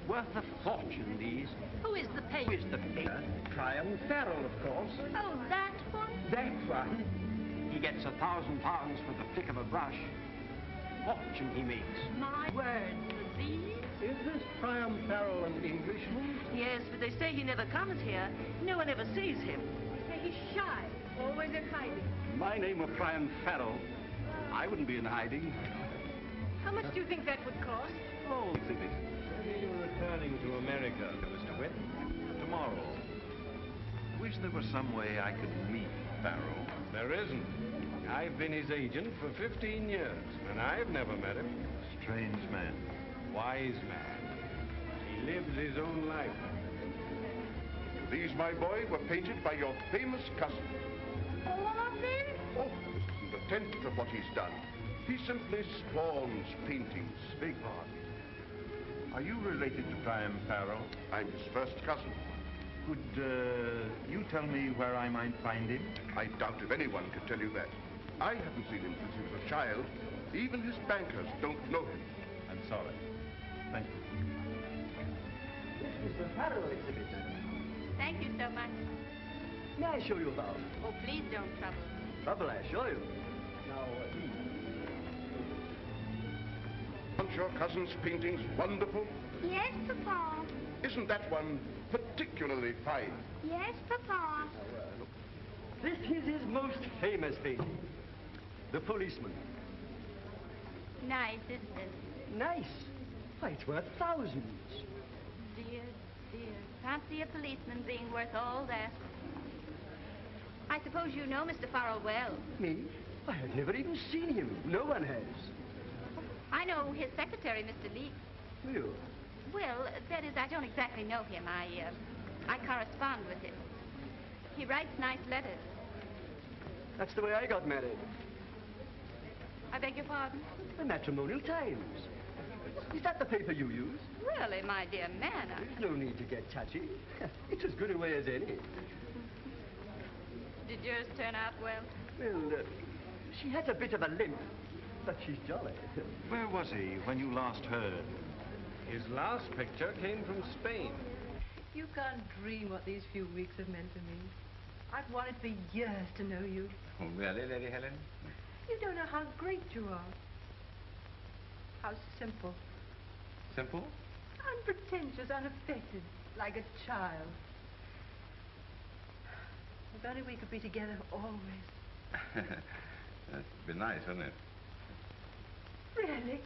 Worth a fortune, these. Who is the Who painter? is the painter? Priam Farrell, of course. Oh, that one? That one. He gets £1,000 for the flick of a brush. Fortune he makes. My word, for these? Is this Priam Farrell an Englishman? Yes, but they say he never comes here. No one ever sees him. He's shy, always in hiding. My name were Priam Farrell. I wouldn't be in hiding. How much do you think that would cost? Oh, exhibit. When are you returning to America, Mr. Witt? Tomorrow. Wish there was some way I could meet Farrell. There isn't. I've been his agent for 15 years, and I've never met him. Strange man. Wise man. He lives his own life. These, my boy, were painted by your famous cousin. All of them? Oh, this isn't a tenth of what he's done. He simply spawns paintings. Big pardon. Are you related to Priam Farrell? I'm his first cousin. Could you tell me where I might find him? I doubt if anyone could tell you that. I haven't seen him since he was a child. Even his bankers don't know him. I'm sorry. Thank you. This is the Farrell exhibit. Thank you so much. May I show you about? Oh, please don't trouble. Trouble, I assure you. Now, Aren't your cousin's paintings wonderful? Yes, Papa. Isn't that one particularly fine? Yes, Papa. this is his most famous painting. The Policeman. Nice, isn't it? Nice. Why, it's worth thousands. Dear, dear. Fancy a policeman being worth all that. I suppose you know Mr. Farrell well. Me? I have never even seen him. No one has. I know his secretary, Mr. Leek. You? Well, that is, I don't exactly know him. I correspond with him. He writes nice letters. That's the way I got married. I beg your pardon? The Matrimonial Times. Is that the paper you use? Really, my dear man, There's no need to get touchy. It's as good a way as any. Did yours turn out well? Well, she has a bit of a limp, but she's jolly. Where was he when you last heard? His last picture came from Spain. You can't dream what these few weeks have meant to me. I've wanted for years to know you. Oh, really, Lady Helen? You don't know how great you are. How simple. Simple? Unpretentious, unaffected, like a child. If only we could be together always. That'd be nice, wouldn't it? Really?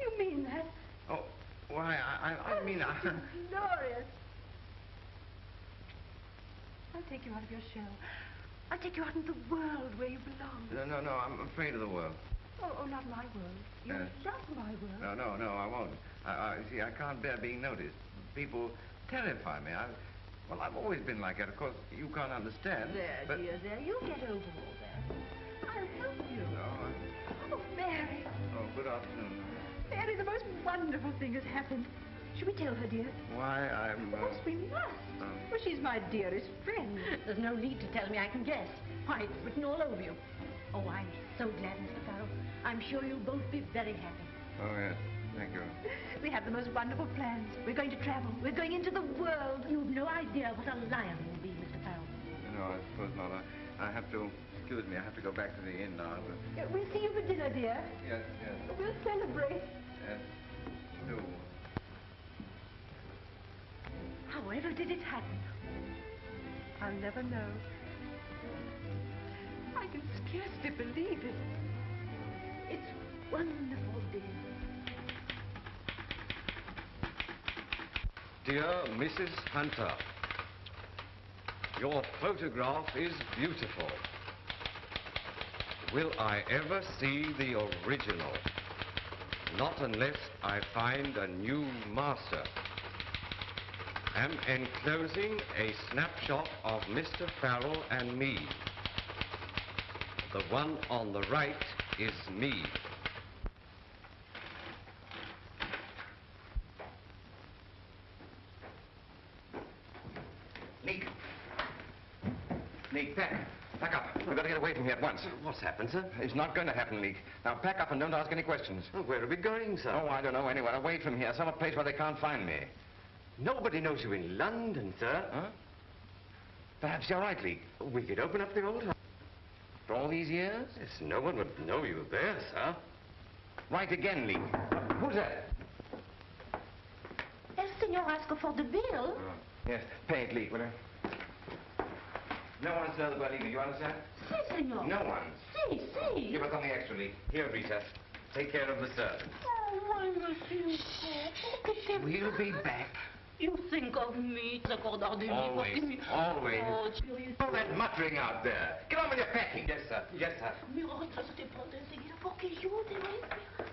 You mean that? Oh, why, I mean... Glorious. I'll take you out of your shell. I'll take you out into the world where you belong. No, I'm afraid of the world. Oh, not my world. You love my world. No, I won't. See, I can't bear being noticed. People terrify me. Well, I've always been like that. Of course, you can't understand. There, but... dear, there. You'll get over all that. I'll help you. No, Oh, Mary. Oh, good afternoon. Mary, the most wonderful thing has happened. Should we tell her, dear? Why, I'm... Of course we must. Well, she's my dearest friend. There's no need to tell me. I can guess. Why, it's written all over you. Oh, I'm so glad, Mr. Farrell. I'm sure you'll both be very happy. Oh, yes. Thank you. We have the most wonderful plans. We're going to travel. We're going into the world. You've no idea what a lion will be, Mr. Farrell. No, I suppose not. I have to... Excuse me, I have to go back to the inn now. But... We'll see you for dinner, dear. Yes. We'll celebrate. Yes, do. However did it happen? I'll never know. I can scarcely believe it. It's wonderful, dear. Dear Mrs. Hunter, your photograph is beautiful. Will I ever see the original? Not unless I find a new master. Am enclosing a snapshot of Mr. Farrell and me. The one on the right is me. Nick, back. pack up. We've got to get away from here at once. What's happened, sir? It's not going to happen, Leek. Now, pack up and don't ask any questions. Well, where are we going, sir? Oh, I don't know. Anywhere away from here. Some place where they can't find me. Nobody knows you in London, sir. Huh? Perhaps you're right, Leek. We could open up the old house. For all these years? Yes, no one would know you there, sir. Right again, Leek. Who's that? El senor asked for the bill. Yes, pay it, Leek, will you? No one's know about either, you understand? Si, senor. No one. Si, si. Give us something extra, Leek. Here, Rita. Take care of the servant. Oh, monsieur. We'll be back. You think of me, s'accordar de Always, always. Oh, chérie. All that muttering out there. Get on with your packing. Yes, sir. Yes, sir. Me retrasaste pronto enseguida porque yo debo esperar.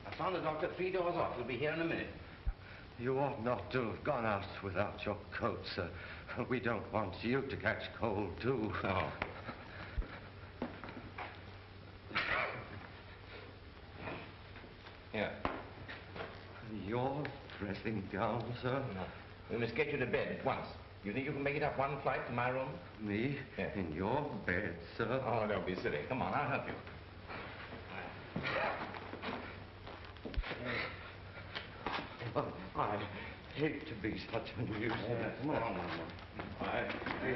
I found the doctor 3 doors off. He'll be here in a minute. You ought not to have gone out without your coat, sir. We don't want you to catch cold, too. Oh. Here. Your dressing gown, sir? No. We must get you to bed at once. You think you can make it up one flight to my room? Me? Yeah. In your bed, sir? Oh, don't be silly. Come on, I'll help you. Oh, I hate to be such a nuisance. Come on. I hate to be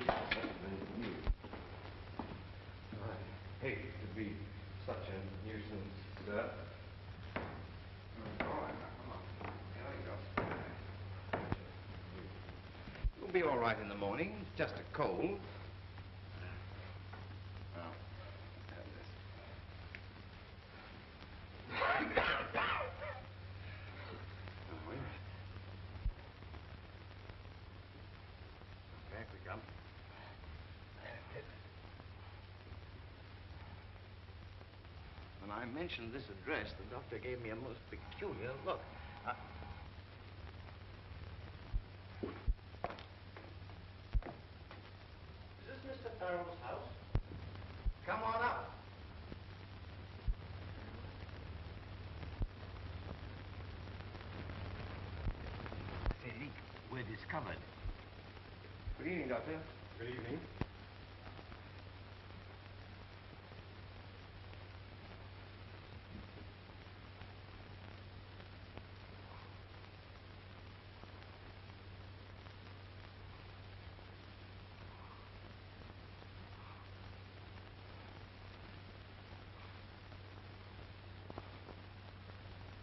such a nuisance. I hate to be such a nuisance, sir. You'll be all right in the morning. It's just a cold. Back we come. When I mentioned this address, the doctor gave me a most peculiar look. Is this Mr. Farrell's house? Come on up. Say, Leek, we're discovered. Good evening, Doctor. Good evening.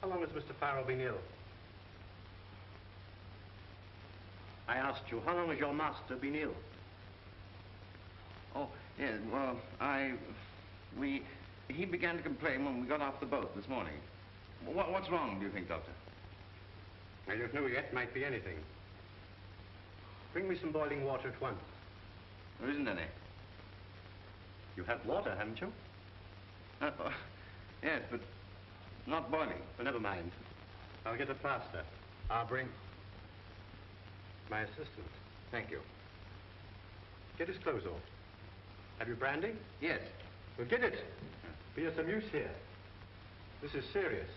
How long has Mr. Farrell been ill? I asked you, how long has your master been ill? Oh, yes, well, he began to complain when we got off the boat this morning. What's wrong, do you think, Doctor? I don't know yet. Might be anything. Bring me some boiling water at once. There isn't any. You have water, haven't you? Yes, but not boiling. Well, never mind. I'll get a plaster. I'll bring my assistant. Thank you. Get his clothes off. Have you brandy? Yes. Well, get it. Be of some use here. This is serious.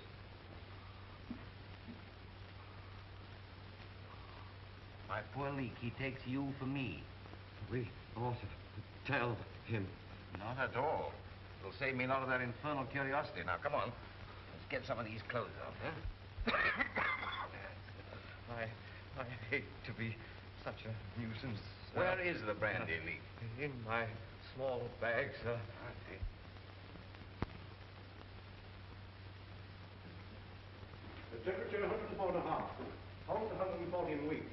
My poor Leek, he takes you for me. We ought to tell him. Not at all. It'll save me a lot of that infernal curiosity. Now, come on. Let's get some of these clothes off, huh? I hate to be such a nuisance. Where is the brandy, Leek? In my small bag, sir. The temperature 104.5. Pulse 140 in week.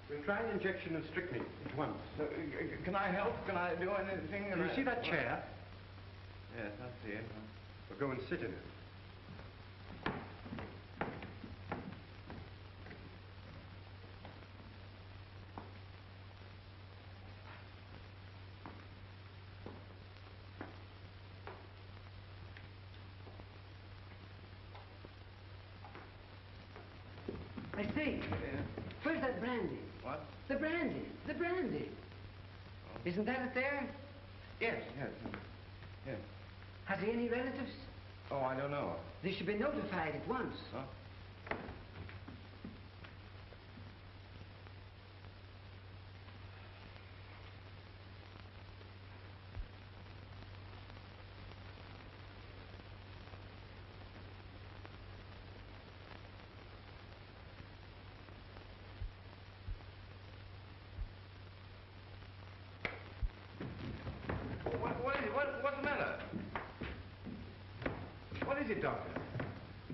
We'll try an injection of strychnine at once. Can I help? Can I do anything? You see that chair? Yes, I see it. We'll go and sit in it. I say, where's that brandy? What? The brandy. The brandy. Oh. Isn't that it there? Yes, yes. Yes. Has he any relatives? Oh, I don't know. They should be notified at once. Huh? What's the matter? What is it, Doctor?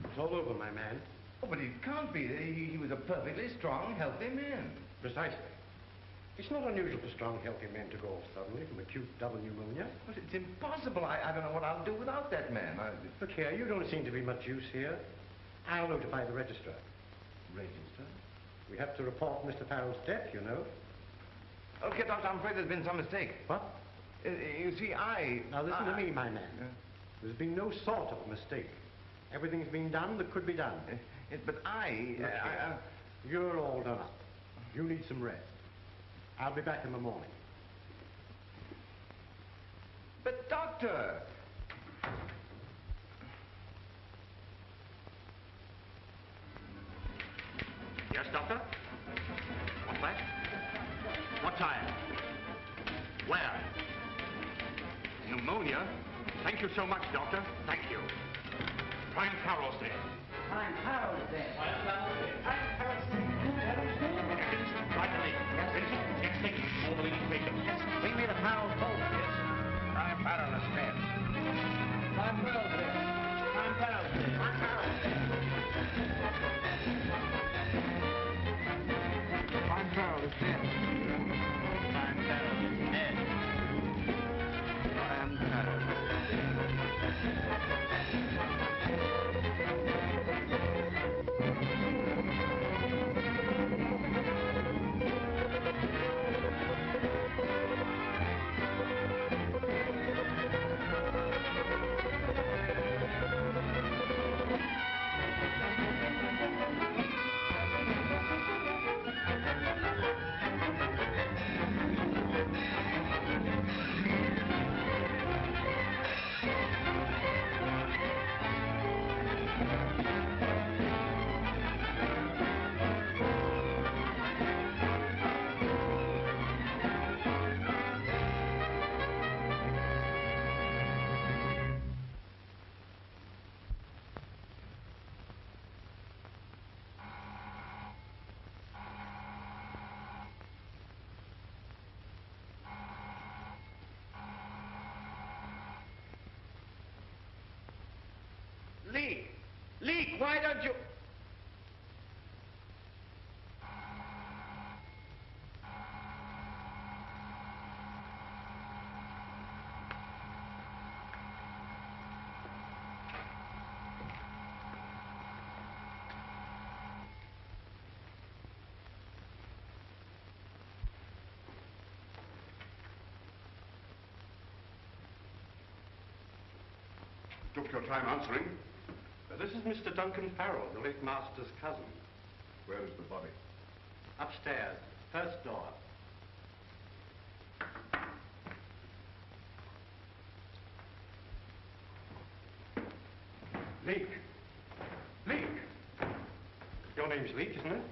It's all over, my man. Oh, but it can't be. He was a perfectly strong, healthy man. Precisely. It's not unusual for strong, healthy men to go off suddenly from acute double pneumonia. But it's impossible. I don't know what I'll do without that man. Look here, you don't seem to be much use here. I'll notify the registrar. Register? We have to report Mr. Farrell's death, you know. Okay, Doctor, I'm afraid there's been some mistake. What? You see, Now listen to me, my man. There's been no sort of mistake. Everything's been done that could be done. But You're all done up. You need some rest. I'll be back in the morning. But, Doctor! Yes, Doctor? What's that? What time? Where? Pneumonia? Thank you so much, Doctor. Thank you. Prime Farrell's dead. I'm Harold there. Prime Farrell's dead. Right away. Yes, Vincent. Get taken. All the leading papers. Yes. Bring me the Farrell's phone. Yes. Prime Farrell is dead. Prime Farrell's there. Prime Farrell's there. Prime Farrell's dead. Prime Farrell is dead. Prime Farrell is dead. Prime Farrell is Leak, why don't you... Took your time answering. This is Mr. Duncan Farrell, the late master's cousin. Where is the body? Upstairs, first door. Leak. Your name's Leak, isn't it?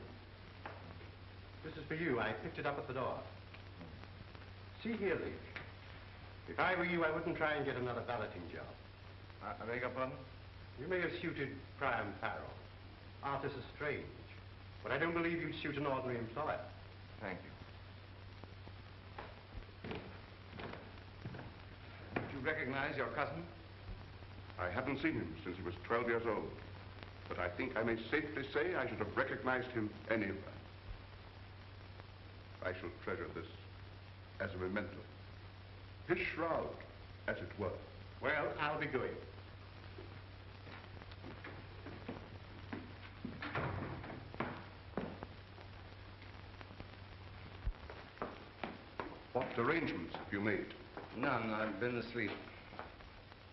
This is for you. I picked it up at the door. See here, Leak. If I were you, I wouldn't try and get another balloting job. I beg your pardon? You may have suited Prime Farrell. Artists are strange. But I don't believe you'd suit an ordinary employer. Thank you. Did you recognize your cousin? I haven't seen him since he was 12 years old. But I think I may safely say I should have recognized him anywhere. I shall treasure this as a memento. His shroud, as it were. Well, I'll be going. What arrangements have you made? None. I've been asleep.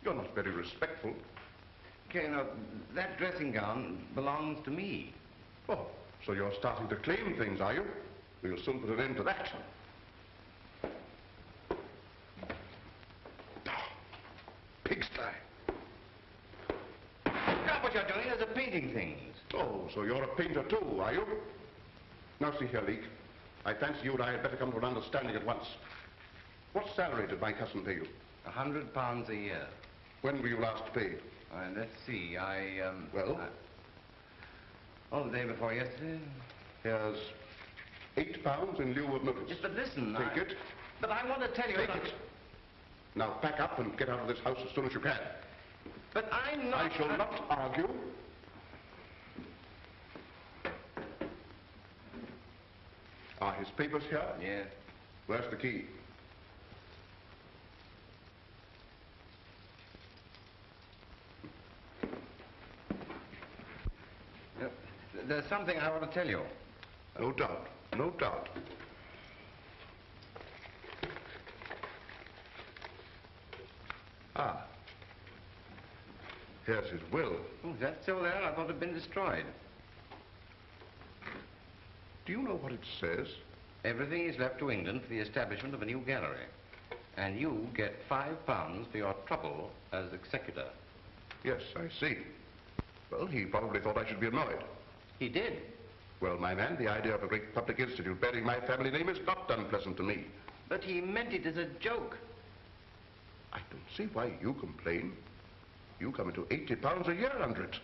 You're not very respectful. Okay, now, that dressing gown belongs to me. Oh, so you're starting to claim things, are you? We'll soon put an end to that. Pigsty. Now, what you're doing is painting things. Oh, so you're a painter too, are you? Now see here, Leek. I fancy you and I had better come to an understanding at once. What salary did my cousin pay you? £100 a year. When were you last paid? Let's see, Well? Oh, the day before yesterday. Here's £8 in lieu of notice. Yes, but listen, Take it. But I want to tell you... Take it. Now pack up and get out of this house as soon as you can. But I'm not... I shall not argue. Are his papers here? Yes. Where's the key? There's something I want to tell you. No doubt. No doubt. Ah. Here's his will. Oh, that's still there? I thought it had been destroyed. Do you know what it says? Everything is left to England for the establishment of a new gallery. And you get £5 for your trouble as executor. Yes, I see. Well, he probably thought I should be annoyed. He did. Well, my man, the idea of a great public institute bearing my family name is not unpleasant to me. But he meant it as a joke. I don't see why you complain. You come into £80 a year under it.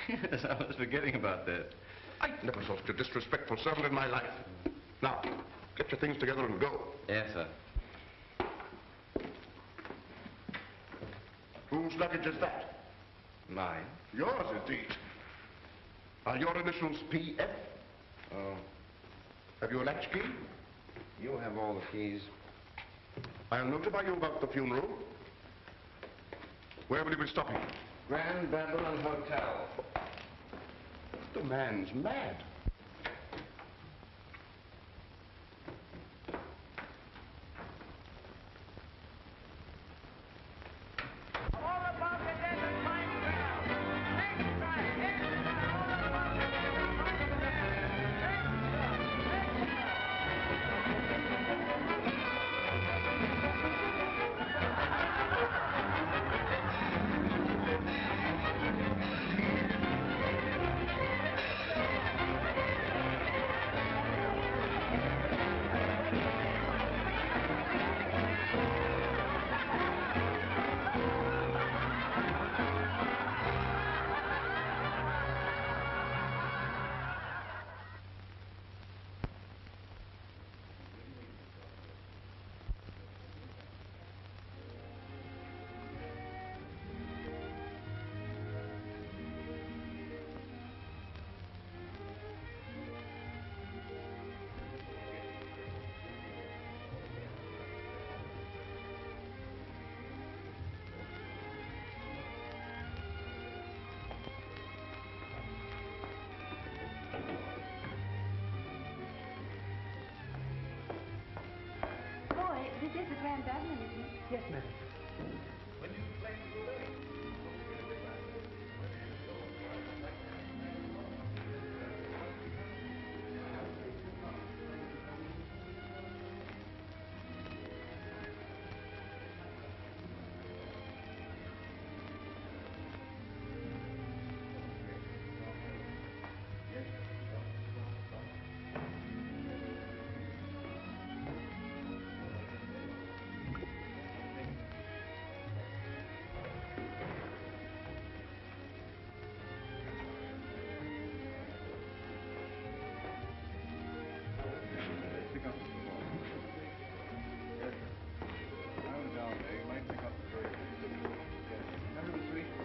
Yes, I was forgetting about that. I never saw such a disrespectful servant in my life. Now, get your things together and go. Yes, sir. Whose luggage is that? Mine? Yours, indeed. Are your initials P.F.? Oh, Have you a latchkey? you have all the keys. I'll notify you about the funeral. Where will you be stopping? Grand Babylon Hotel. The man's mad. This is the Grand Babylon, isn't it? Yes, madam.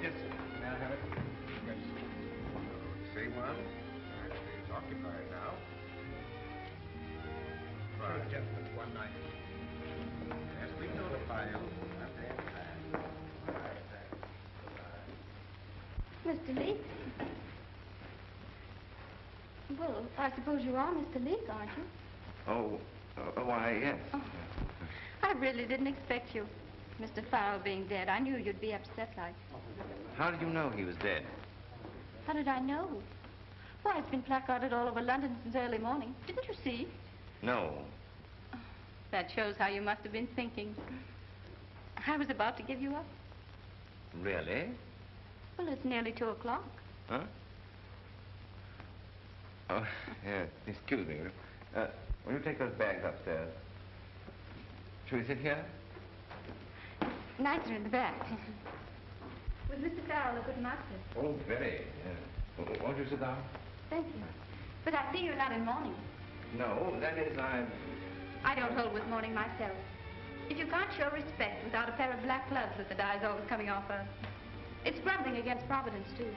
Yes, sir. May I have it? Yes. Same one. Actually, it's occupied now. Right. Gentlemen, 190. Yes, we notify you. Not that bad. Mr. Leek? Well, I suppose you are Mr. Leek, aren't you? Oh, why, yes. Oh. I really didn't expect you. Mr. Farrell being dead, I knew you'd be upset like. How did you know he was dead? How did I know? Why, it's been placarded all over London since early morning. Didn't you see? No. Oh, that shows how you must have been thinking. I was about to give you up. Really? Well, it's nearly 2 o'clock. Huh? Oh, yes. Excuse me. Will you take those bags upstairs? Shall we sit here? Nicer in the back. Was Mr. Farrell a good master? Oh, very. Won't you sit down? Thank you. But I see you're not in mourning. No, that is, I don't hold with mourning myself. If you can't show respect without a pair of black gloves that the dye's always coming off of, it's grumbling against Providence, too.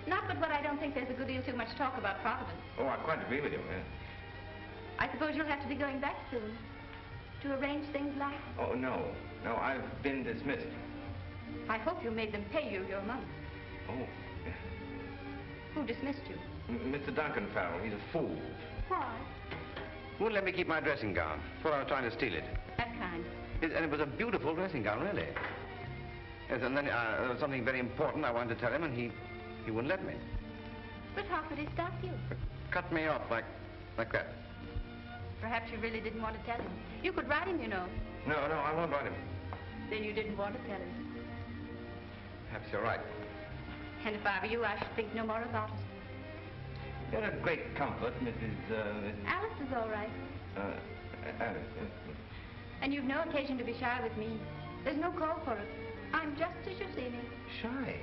Not but what I don't think there's a good deal too much talk about Providence. Oh, I quite agree with you, yes. I suppose you'll have to be going back soon to arrange things like... Oh, no. No, I've been dismissed. I hope you made them pay you your money. Oh. Who dismissed you? Mr. Duncan Farrell. He's a fool. Why? Wouldn't let me keep my dressing gown. Thought I was trying to steal it. That kind. And it was a beautiful dressing gown, really. Yes, and then there was something very important I wanted to tell him, and he wouldn't let me. But how could he stop you? Cut me off like that. Perhaps you really didn't want to tell him. You could write him, you know. No, I won't write him. Then you didn't want to tell him. Perhaps you're right. And if I were you, I should think no more about it. You're a great comfort, Mrs. Alice is all right. Alice, yes. And you've no occasion to be shy with me. There's no call for it. I'm just as you see me. Shy?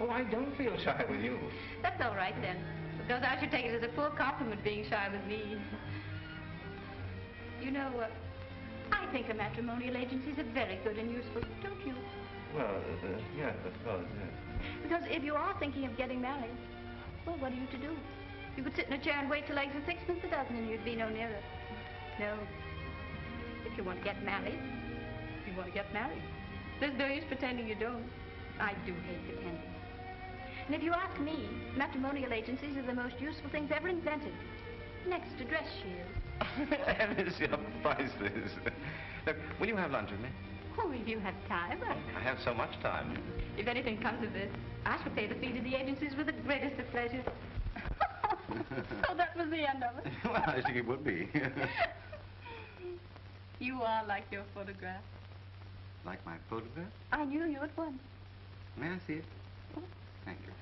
Oh, I don't feel shy with you. That's all right, then. Because I should take it as a poor compliment being shy with me. You know, I think a matrimonial agencies are very good and useful, don't you? Well, yes, I suppose, yes. Because if you are thinking of getting married, well, what are you to do? You could sit in a chair and wait till eggs are sixpence a dozen and you'd be no nearer. No. If you want to get married, you want to get married. There's no use pretending you don't. I do hate pretending. And if you ask me, matrimonial agencies are the most useful things ever invented. Next to dress shields. Alice, you're priceless. Look, will you have lunch with me? Oh, if you have time, I have so much time. If anything comes of this, I shall pay the fee to the agencies with the greatest of pleasure. So that was the end of it. Well, I think it would be. You are like your photograph. Like my photograph? I knew you at once. May I see it? Thank you.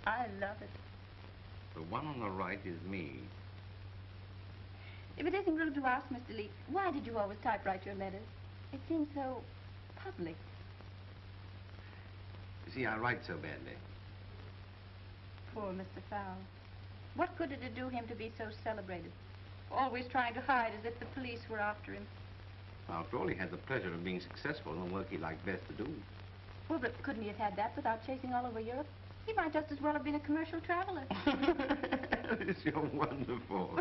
I love it. The one on the right is me. If it isn't rude to ask, Mr. Leek, why did you always typewrite your letters? It seems so public. You see, I write so badly. Poor Mr. Farrell. What good did it do him to be so celebrated? Always trying to hide as if the police were after him. After all, he had the pleasure of being successful in the work he liked best to do. Well, but couldn't he have had that without chasing all over Europe? He might just as well have been a commercial traveler. Alice, you're wonderful.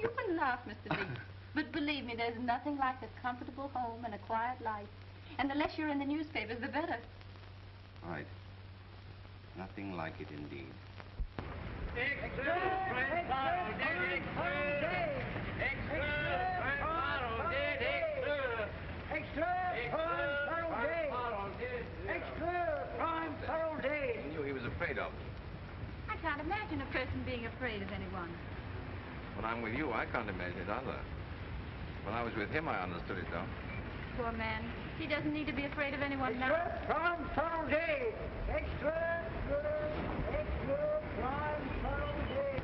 You can laugh, Mr. Leek. But believe me, there's nothing like a comfortable home and a quiet life. And the less you're in the newspapers, the better. Right. Nothing like it indeed. I knew he was afraid of. I can't imagine a person being afraid of anyone. When I'm with you, I can't imagine it either. When I was with him, I understood it, though. Poor man. He doesn't need to be afraid of anyone now. Prime Pearl Day. Extra, prime Pearl Day.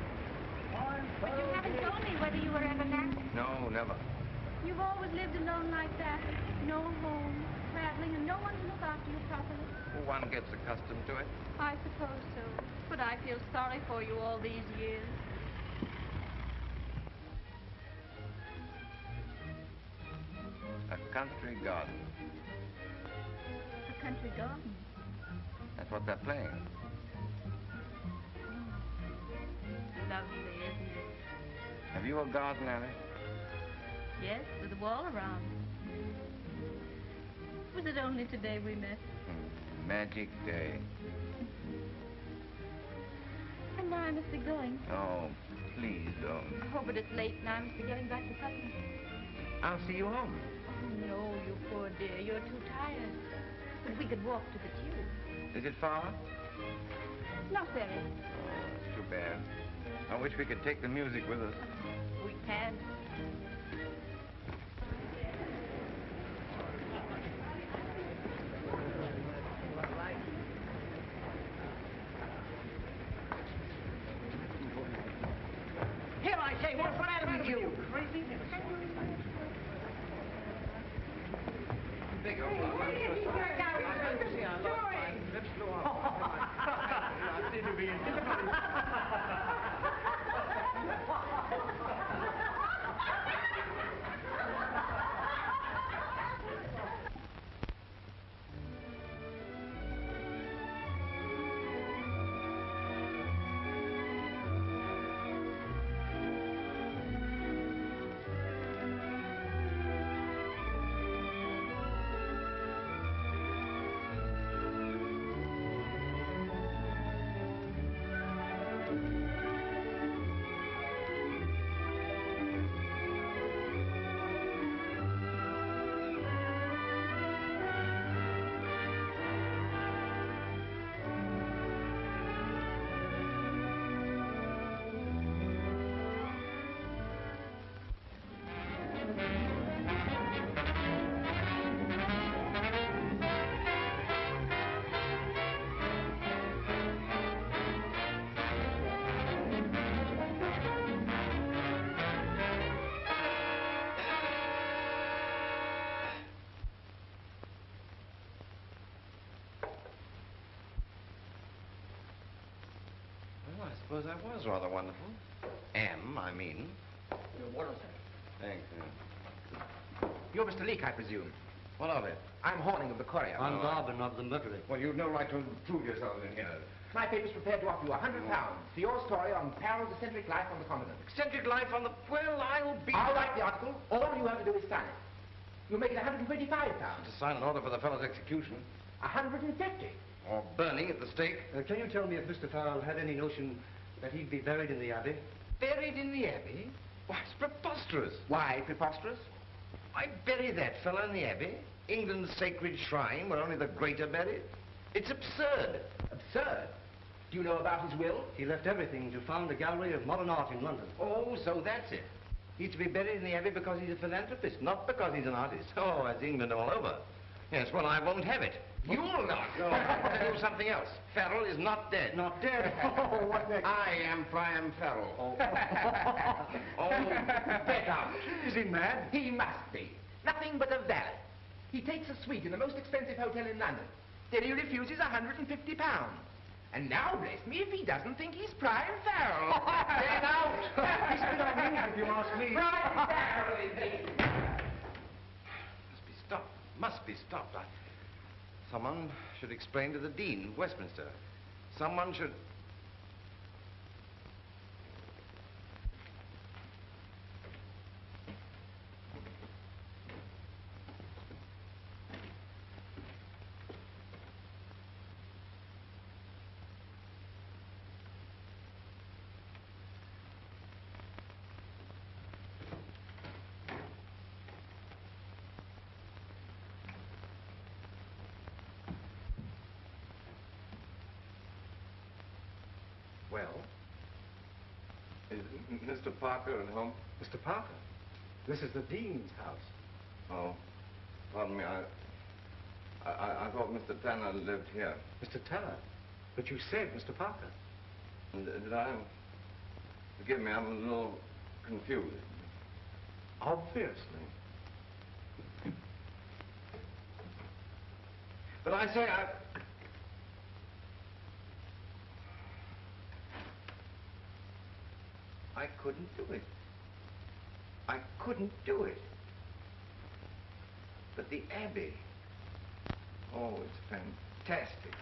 But you haven't told me whether you were ever married. No, never. You've always lived alone like that. No home, traveling, and no one to look after you properly. One gets accustomed to it. I suppose so. But I feel sorry for you all these years. A country garden. A country garden? That's what they're playing. Lovely, isn't it? Have you a garden, Alice? Yes, with a wall around. Was it only today we met? Magic day. now I must be going. Oh, please don't. Oh, but it's late now. I must be getting back to Putney. I'll see you home. Oh, no, you poor dear. You're too tired. But we could walk to the tube. Is it far? Not very. Oh, that's too bad. I wish we could take the music with us. We can. Here, I say, what's the matter with you? Crazy? I seem to be in difficulty. Well, I suppose I was rather wonderful. I mean. What is it? Thanks. You're Mr. Leake, I presume. What of it? I'm Horning of the Courier. I'm Garvin of the Mercury. Well, you've no right to intrude yourself in here. My paper's prepared to offer you £100 for your story on Farrell's eccentric life on the continent. Eccentric life on the... Well, I'll be... I'll write the article. All you have to do is sign it. You'll make it £125. To sign an order for the fellow's execution. 150. Or burning at the stake. Can you tell me if Mr. Farrell had any notion that he'd be buried in the Abbey? Buried in the Abbey? Why, it's preposterous. Why preposterous? I bury that fellow in the Abbey, England's sacred shrine, where only the great are buried. It's absurd. Absurd. Do you know about his will? He left everything to found a gallery of modern art in London. Oh, so that's it. He's to be buried in the Abbey because he's a philanthropist, not because he's an artist. Oh, that's England all over. Yes, well, I won't have it. You'll not. No. I'll tell you something else. Farrell is not dead. Not dead? Oh, what next? I am Priam Farrell. Oh. Oh, bet out. Is he mad? He must be. Nothing but a valet. He takes a suite in the most expensive hotel in London. Then he refuses £150. And now, bless me, if he doesn't think he's Priam Farrell. Get out! He's been on me, if you ask me. Priam Farrell, indeed. Must be stopped. Must be stopped. Someone should explain to the Dean of Westminster. Someone should... Well? Is Mr. Parker at home? Mr. Parker, this is the Dean's house. Oh, pardon me. I thought Mr. Tanner lived here. Mr. Tanner, but you said Mr. Parker. Did I? Forgive me, I'm a little confused. Obviously. But I say, I couldn't do it. I couldn't do it. But the Abbey, oh, it's fantastic.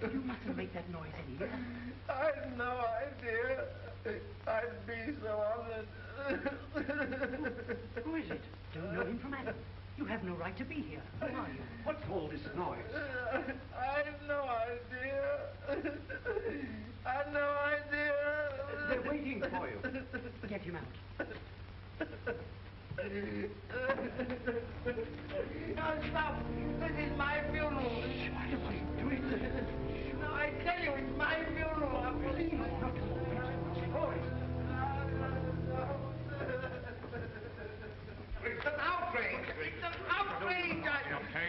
You mustn't make that noise in here. I'd no idea. I'd be so honored. Who is it? Don't know him from Adam. You have no right to be here. Who are you? What's all this noise? I've no idea. I've no idea. They're waiting for you. Get him out. No, stop. This is my funeral. Why do I do it? No, I tell you, it's my funeral. Please, not a moment. Oh, It's an outrage. It's an outrage.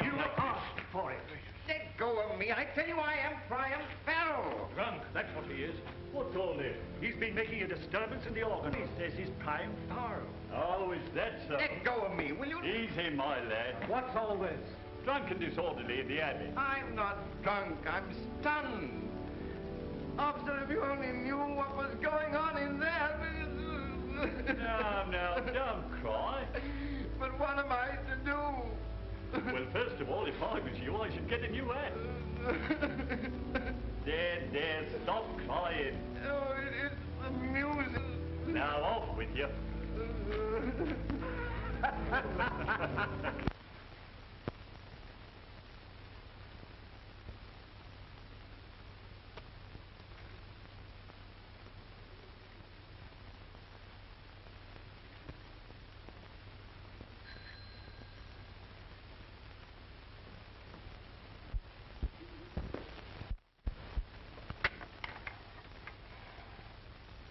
you asked for it. Let go of me. I tell you, I am Priam Farrell. Drunk, that's what he is. What's all this? He's been making a disturbance in the organ. He says he's Priam Farrell. Oh, is that so? Let go of me, will you? Easy, my lad. What's all this? Drunk and disorderly in the abbey. I'm not drunk. I'm stunned. Officer, if you only knew what was going on in there. Now, don't cry. But what am I to do? Well, first of all, if I was you, I should get a new hat. There, stop crying. Oh, it's the music. Now, off with you.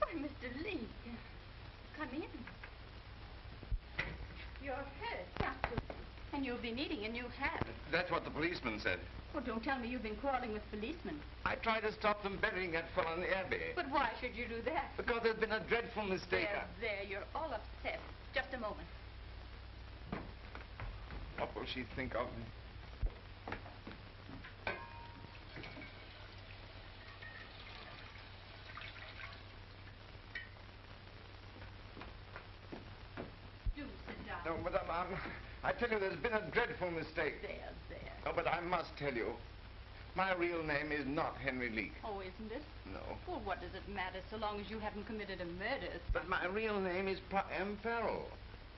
Why, Mr. Lee, come in. You're hurt, doctor. And you'll be needing a new hat. That's what the policeman said. Oh, don't tell me you've been quarreling with policemen. I tried to stop them burying that fellow in the abbey. But why should you do that? Because there's been a dreadful mistake. There, you're all upset. Just a moment. What will she think of me? Do sit down. No, but I tell you, there's been a dreadful mistake. There. Oh, but I must tell you, my real name is not Henry Leake. Oh, isn't it? No. Well, what does it matter so long as you haven't committed a murder? But my real name is Priam Farrell.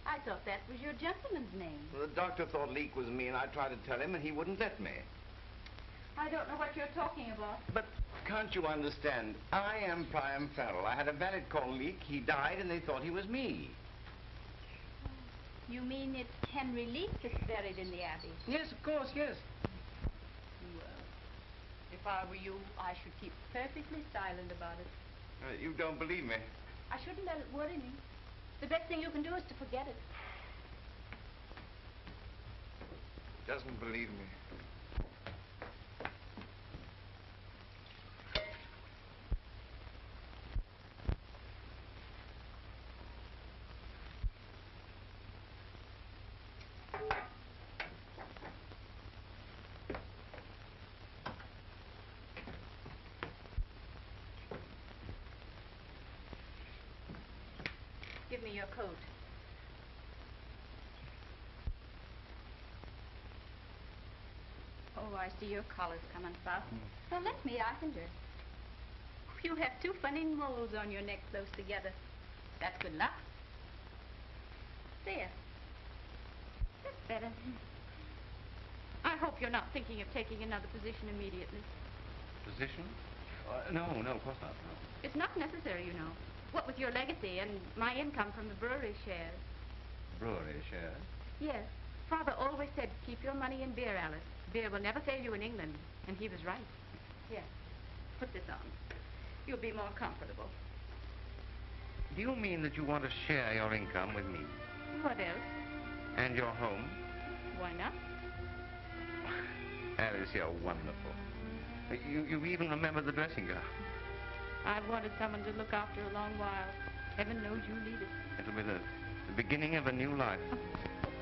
I thought that was your gentleman's name. Well, the doctor thought Leake was me, and I tried to tell him, and he wouldn't let me. I don't know what you're talking about. But can't you understand? I am Priam Farrell. I had a valet called Leake. He died, and they thought he was me. You mean it's Henry Leake that's buried in the abbey? Yes, of course, yes. Well, if I were you, I should keep perfectly silent about it. You don't believe me. I shouldn't let it worry me. The best thing you can do is to forget it. Doesn't believe me. Give me your coat. Oh, I see your collar's coming fastened. Well, let me. I can dress. You have two funny moles on your neck close together. That's good luck. There. That's better. I hope you're not thinking of taking another position immediately. Position? No, of course not. No. It's not necessary, you know. What with your legacy and my income from the brewery shares. Brewery shares? Yes. Father always said, keep your money in beer, Alice. Beer will never fail you in England. And he was right. Here, put this on. You'll be more comfortable. Do you mean that you want to share your income with me? What else? And your home? Why not? Alice, you're wonderful. You even remember the dressing gown. I've wanted someone to look after a long while. Heaven knows you need it. It'll be the beginning of a new life.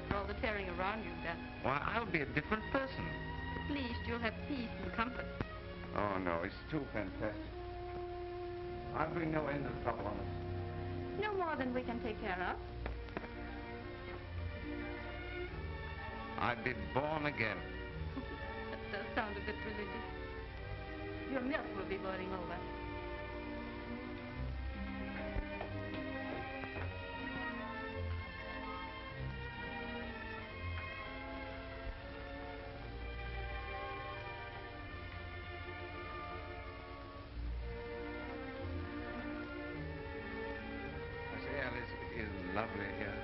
For all the tearing around you've done. Why, I'll be a different person. At least you'll have peace and comfort. Oh, no, it's too fantastic. I'll bring no end of trouble on us. No more than we can take care of. I'd be born again. That does sound a bit religious. Your milk will be boiling over. I say, Alice, it is lovely here.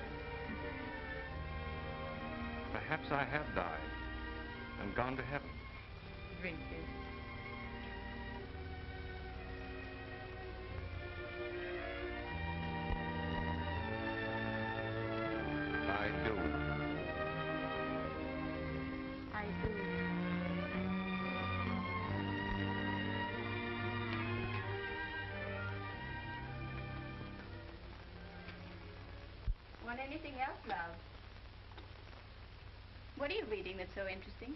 Perhaps I have died and gone to heaven. Drink this. I do. I do. Want anything else, love? What are you reading that's so interesting?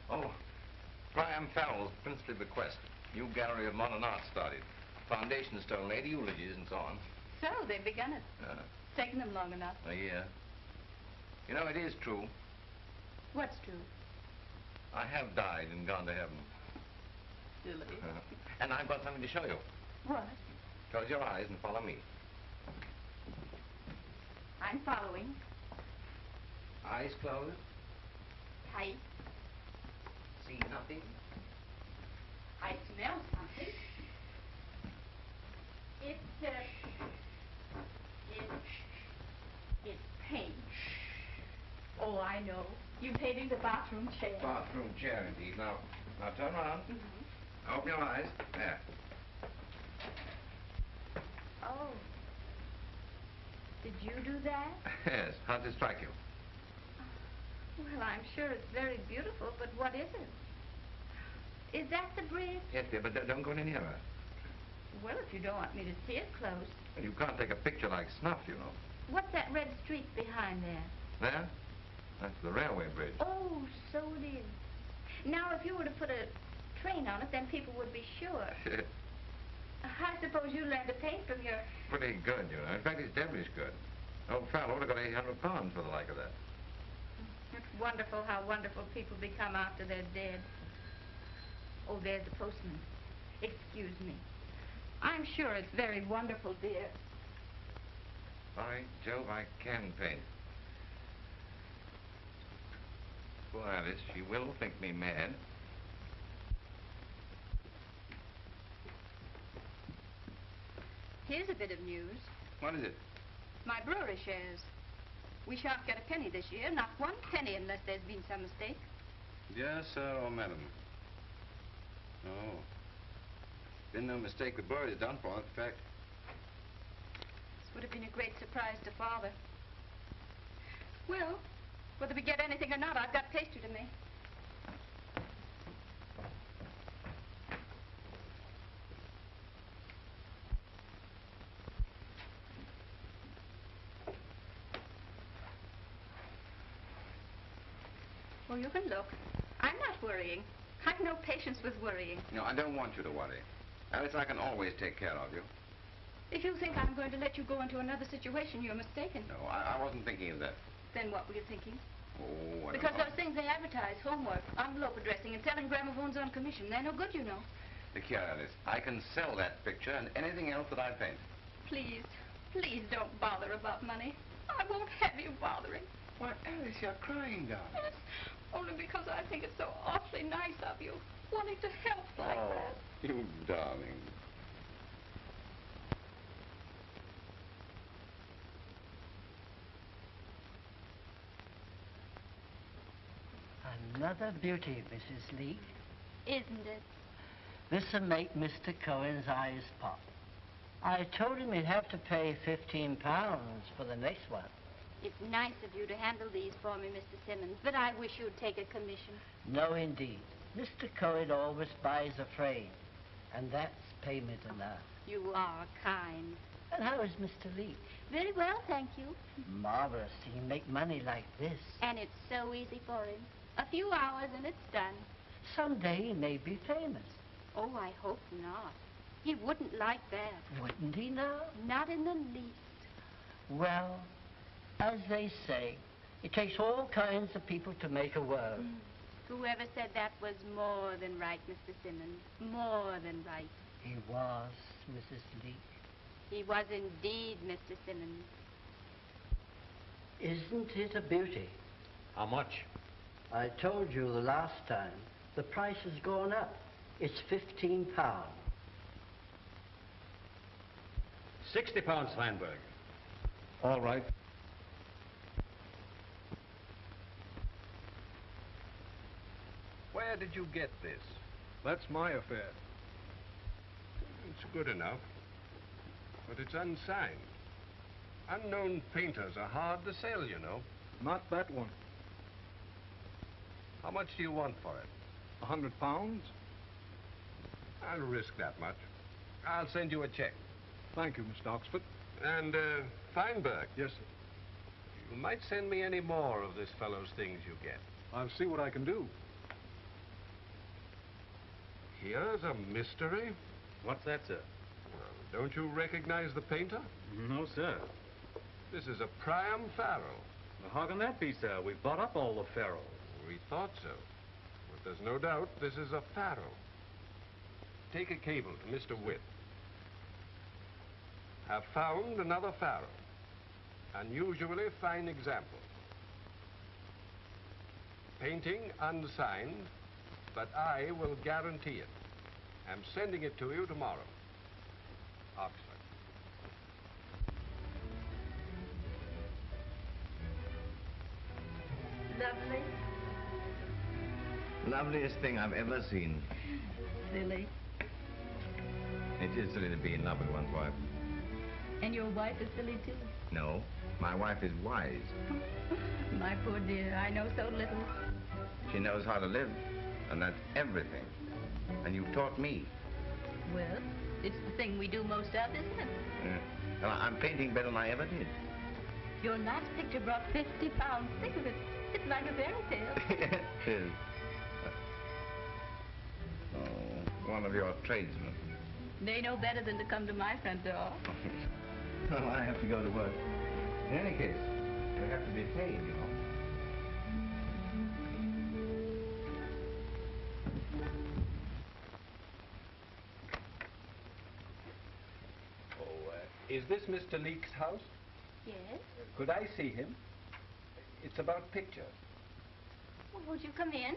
Oh, Priam Farrell's princely bequest. New gallery of modern art started. Foundation stone laid, eulogies and so on. So, they've begun it. Taken them long enough. A year. You know, it is true. What's true? I have died and gone to heaven. Silly. And I've got something to show you. What? Close your eyes and follow me. I'm following. Eyes closed. Tight. See nothing. I smell something. It's paint. Oh, I know. You painted the bathroom chair. Bathroom chair, indeed. Now turn around. Mm-hmm. Open your eyes. There. Oh. Did you do that? Yes. How does it strike you? Well, I'm sure it's very beautiful, but what is it? Is that the bridge? Yes, dear, but don't go any nearer. Well, if you don't want me to see it close. You can't take a picture like snuff, you know. What's that red streak behind there? There? That's the railway bridge. Oh, so it is. Now, if you were to put a train on it, then people would be sure. I suppose you learned to paint from your... Pretty good, you know. In fact, it's devilish good. Old fellow would have got 800 pounds for the like of that. It's wonderful how wonderful people become after they're dead. Oh, there's the postman. Excuse me. I'm sure it's very wonderful, dear. By Jove, I can paint. Poor Alice, she will think me mad. Here's a bit of news. What is it? My brewery shares. We shan't get a penny this year, not one penny unless there's been some mistake. Yes, sir, or madam. No. Been no mistake. The bird is done for, in fact. This would have been a great surprise to Father. Well, whether we get anything or not, I've got pastry to make. Oh, you can look. I'm not worrying. I've no patience with worrying. No, I don't want you to worry. Alice, I can always take care of you. If you think I'm going to let you go into another situation, you're mistaken. No, I wasn't thinking of that. Then what were you thinking? Oh, Because those things they advertise, homework, envelope addressing, and selling gramophones on commission, they're no good, you know. Look here, Alice. I can sell that picture and anything else that I paint. Please, please don't bother about money. I won't have you bothering. Why, Alice, you're crying, darling. Yes, only because I think it's so awfully nice of you, wanting to help like that. You darling. Another beauty, Mrs. Leake. Isn't it? This'll make Mr. Cohen's eyes pop. I told him he'd have to pay £15 for the next one. It's nice of you to handle these for me, Mr. Simmons, but I wish you'd take a commission. No, indeed. Mr. Cohen always buys a frame, and that's payment enough. You are kind. And how is Mr. Leake? Very well, thank you. Marvelous. He can make money like this. And it's so easy for him. A few hours and it's done. Someday he may be famous. Oh, I hope not. He wouldn't like that. Wouldn't he now? Not in the least. Well, as they say, it takes all kinds of people to make a world. Whoever said that was more than right, Mr. Simmons. More than right. He was, Mrs. Leake. He was indeed, Mr. Simmons. Isn't it a beauty? How much? I told you the last time. The price has gone up. It's £15. £60, Steinberg. All right. Where did you get this? That's my affair. It's good enough, but it's unsigned. Unknown painters are hard to sell, you know. Not that one. How much do you want for it? £100? I'll risk that much. I'll send you a check. Thank you, Mr. Oxford. And, Feinberg, Yes, sir. you might send me any more of this fellow's things you get. I'll see what I can do. Here's a mystery. What's that, sir? Well, don't you recognize the painter? No, sir. This is a Priam Farrell. Well, how can that be, sir? We've bought up all the Farrell. We thought so. But there's no doubt this is a Farrell. Take a cable to Mr. Witt. Have found another Farrell. Unusually fine example. Painting unsigned, but I will guarantee it. I'm sending it to you tomorrow. Oxford. Lovely. Loveliest thing I've ever seen. Silly. It is silly to be in love with one's wife. And your wife is silly, too. No, my wife is wise. My poor dear, I know so little. She knows how to live, and that's everything. And you've taught me. Well, it's the thing we do most of, isn't it? Well, I'm painting better than I ever did. Your last picture brought £50. Think of it. It's like a fairy tale. It is. Oh, one of your tradesmen. They know better than to come to my front door. Well, I have to go to work. In any case, I have to be paid, you know. Is this Mr. Leake's house? Yes? Could I see him? It's about pictures. Well, won't you come in?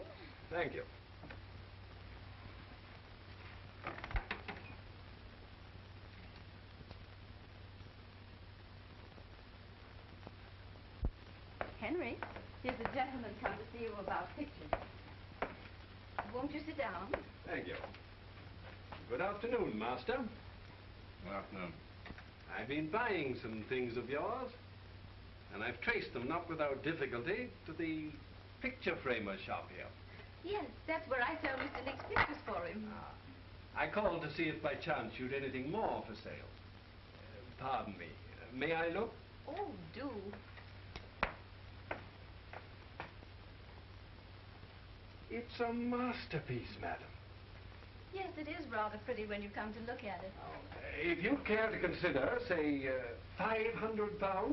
Thank you. Henry, here's a gentleman come to see you about pictures. Won't you sit down? Thank you. Good afternoon, Master. Good afternoon. I've been buying some things of yours, and I've traced them, not without difficulty, to the picture framer shop here. Yes, that's where I sell Mr. Leake's pictures for him. I called to see if by chance you'd anything more for sale. Pardon me. May I look? Oh, do. It's a masterpiece, madam. Yes, it is rather pretty when you come to look at it. If you care to consider, say, £500? £500?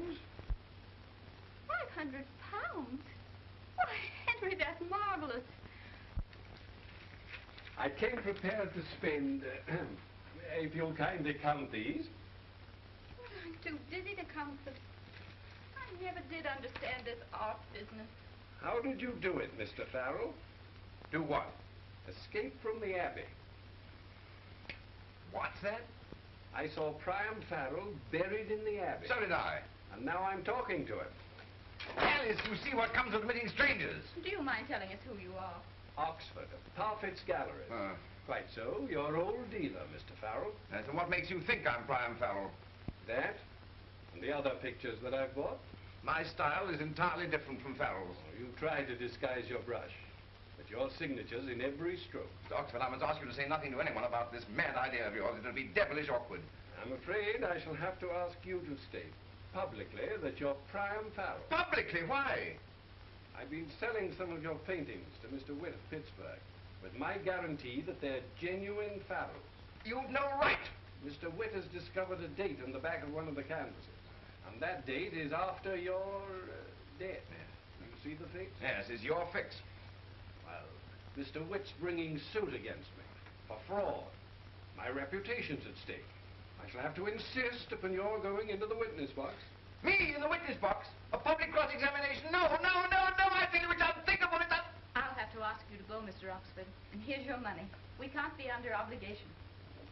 I came prepared to spend, if you'll kindly count these. I'm too dizzy to count them. I never did understand this art business. How did you do it, Mr. Farrell? Do what? Escape from the Abbey. What's that? I saw Priam Farrell buried in the Abbey. So did I. And now I'm talking to him. Alice, you see what comes of admitting strangers. Do you mind telling us who you are? Oxford, of Parfit's Galleries. Quite so. Your old dealer, Mr. Farrell. So what makes you think I'm Priam Farrell? That and the other pictures that I've bought. My style is entirely different from Farrell's. Oh, you try to disguise your brush, but your signature's in every stroke. Mr. Oxford, I must ask you to say nothing to anyone about this mad idea of yours. It'll be devilish awkward. I'm afraid I shall have to ask you to state publicly that you're Priam Farrell. Publicly? Why? I've been selling some of your paintings to Mr. Witt of Pittsburgh with my guarantee that they're genuine Farrells. You've no right. Mr. Witt has discovered a date on the back of one of the canvases. And that date is after your death. You see the fix? Yes, it's your fix. Well, Mr. Witt's bringing suit against me for fraud. My reputation's at stake. I shall have to insist upon your going into the witness box. Me in the witness box? A public cross-examination? No, no, no, no, I think it's unthinkable. I'll have to ask you to go, Mr. Oxford. And here's your money. We can't be under obligation.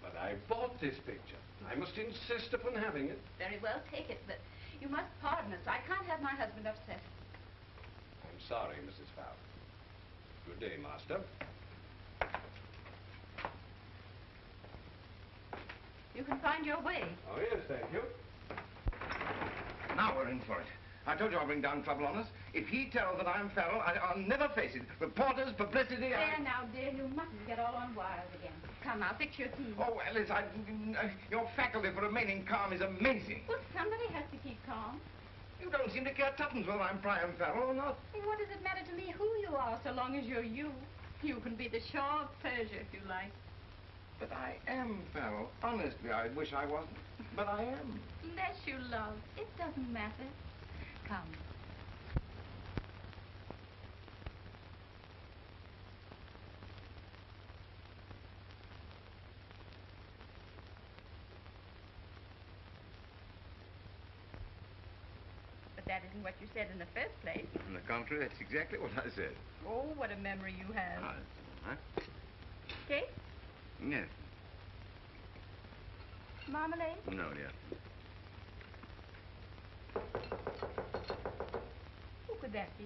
But I bought this picture. I must insist upon having it. Very well, take it, but you must pardon us. I can't have my husband upset. I'm sorry, Mrs. Farrell. Good day, Master. You can find your way. Oh, yes, thank you. Now we're in for it. I told you I'll bring down trouble on us. If he tells that I'm Farrell, I'll never face it. Reporters, publicity, There now, dear, you mustn't get all on wild again. Come, I'll fix your tea. Oh, Alice, your faculty for remaining calm is amazing. Well, somebody has to keep calm. You don't seem to care tuppence whether I'm Priam Farrell or not. Well, what does it matter to me who you are, so long as you're you? You can be the Shah of Persia if you like. But I am Farrell. Honestly, I wish I wasn't. But I am. Bless you, love. It doesn't matter. Come. But that isn't what you said in the first place. On the contrary, that's exactly what I said. Oh, what a memory you have. Huh? Cake? Yes. Marmalade? No, dear. Who could that be?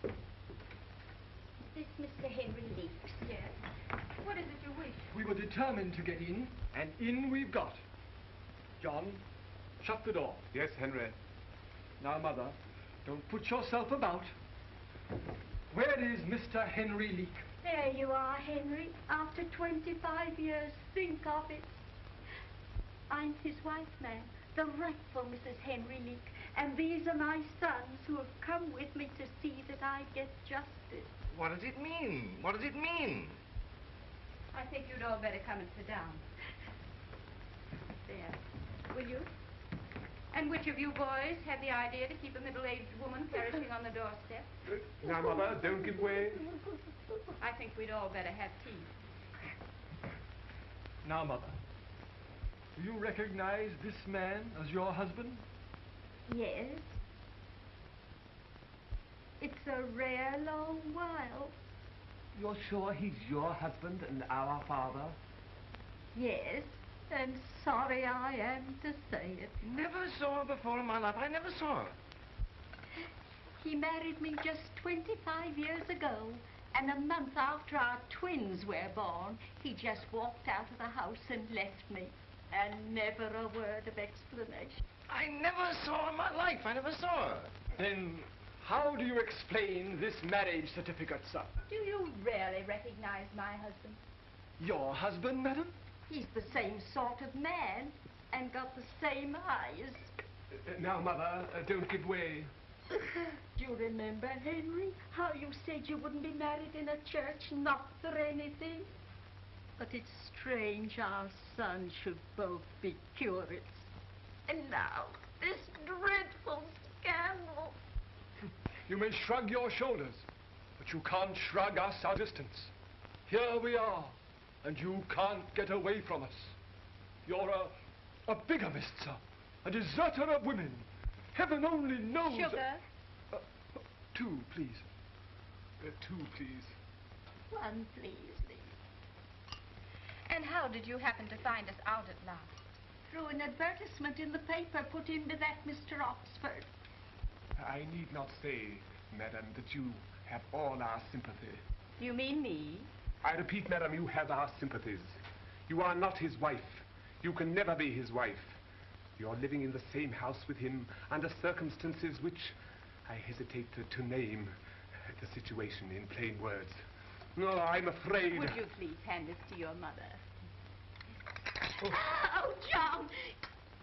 Is this Mr. Henry Leeks? Yes. What is it you wish? We were determined to get in, and in we've got. John, shut the door. Yes, Henry. Now, Mother, don't put yourself about. Where is Mr. Henry Leek? There you are, Henry. After 25 years, think of it. I'm his wife, ma'am, the rightful Mrs. Henry Leek, and these are my sons who have come with me to see that I get justice. What does it mean? What does it mean? I think you'd all better come and sit down. There. Will you? And which of you boys had the idea to keep a middle-aged woman perishing on the doorstep? Now, Mother, don't give way. I think we'd all better have tea. Now, Mother, do you recognize this man as your husband? Yes. It's a rare long while. You're sure he's your husband and our father? Yes, and sorry I am to say it. Never saw her before in my life. I never saw her. He married me just 25 years ago, and a month after our twins were born, he just walked out of the house and left me, and never a word of explanation. I never saw her in my life. I never saw her. Then how do you explain this marriage certificate, sir? Do you really recognize my husband? Your husband, madam? He's the same sort of man, and got the same eyes. Now, Mother, don't give way. Do you remember, Henry, how you said you wouldn't be married in a church, not for anything? But it's strange our sons should both be curates. And now, this dreadful scandal. You may shrug your shoulders, but But you can't shrug us our distance. Here we are, and you can't get away from us. You're a bigamist, sir. A deserter of women. Heaven only knows... Sugar? 2, please. 2, please. 1, please, Lee. And how did you happen to find us out at last? Through an advertisement in the paper put in by that Mr. Oxford. I need not say, madam, that you have all our sympathy. You mean me? I repeat, madam, you have our sympathies. You are not his wife. You can never be his wife. You're living in the same house with him under circumstances which I hesitate to name the situation in plain words. No, I'm afraid... Would you please hand this to your mother? Oh, John,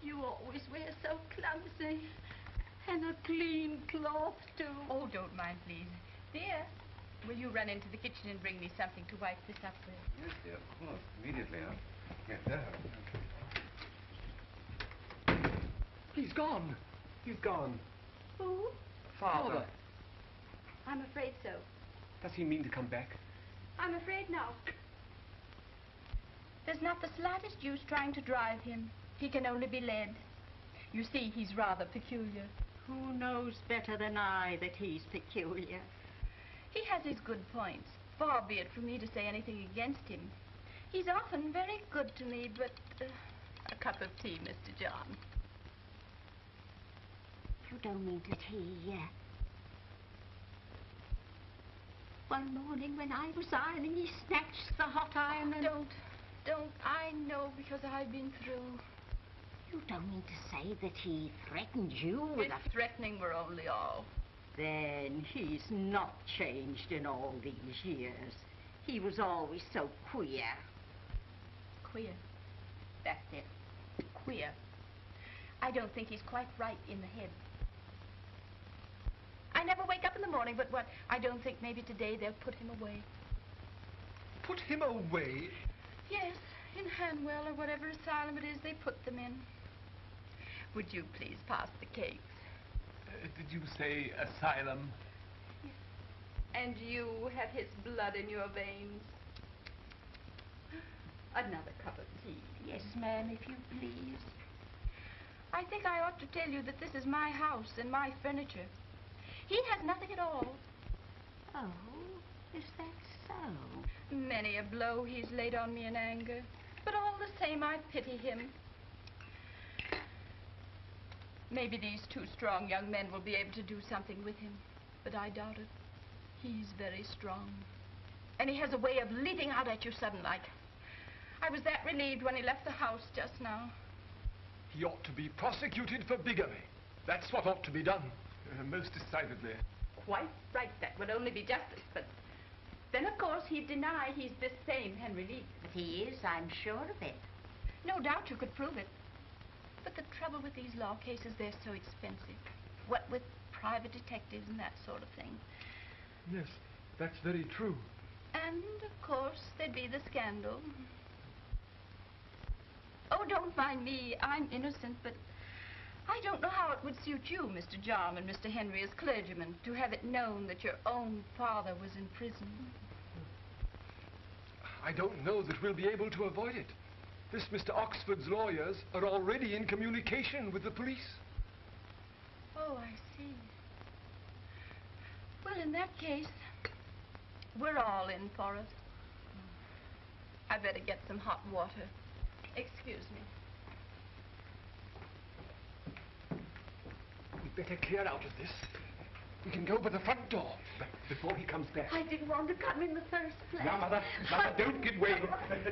you always wear so clumsy. And a clean cloth, too. Oh, don't mind, please. Dear, will you run into the kitchen and bring me something to wipe this up with? Yes, dear, of course. Immediately, huh? Yes, there. He's gone. He's gone. Who? Father. I'm afraid so. Does he mean to come back? I'm afraid not. There's not the slightest use trying to drive him. He can only be led. You see, he's rather peculiar. Who knows better than I that he's peculiar? He has his good points. Far be it from me to say anything against him. He's often very good to me, but... a cup of tea, Mr. John. You don't mean to tea yet. One morning when I was ironing, he snatched the hot iron and... Don't. I know because I've been through. You don't mean to say that he threatened you with If threatening were only all. Then he's not changed in all these years. He was always so queer. Queer. That's it. Queer. I don't think he's quite right in the head. I never wake up in the morning but what? I don't think maybe today they'll put him away. Put him away? Yes, in Hanwell or whatever asylum it is they put them in. Would you please pass the cakes? Did you say asylum? Yes. And you have his blood in your veins. Another cup of tea. Yes, ma'am, if you please. I think I ought to tell you that this is my house and my furniture. He has nothing at all. Oh, is that so? Many a blow he's laid on me in anger. But all the same, I pity him. Maybe these 2 strong young men will be able to do something with him. But I doubt it. He's very strong. And he has a way of leaping out at you sudden like. I was that relieved when he left the house just now. He ought to be prosecuted for bigamy. That's what ought to be done. Most decidedly. Quite right. That would only be justice. But then, of course, he'd deny he's this same Henry Lee. But he is, I'm sure of it. No doubt you could prove it. But the trouble with these law cases, they're so expensive. What with private detectives and that sort of thing. Yes, that's very true. And, of course, there'd be the scandal. Oh, don't mind me. I'm innocent, but I don't know how it would suit you, Mr. John and Mr. Henry, as clergymen, to have it known that your own father was in prison. I don't know that we'll be able to avoid it. This Mr. Oxford's lawyers are already in communication with the police. Oh, I see. Well, in that case, we're all in for it. I better get some hot water. Excuse me. We'd better clear out of this. We can go by the front door before he comes back. I didn't want to come in the first place. Now, Mother, don't give way.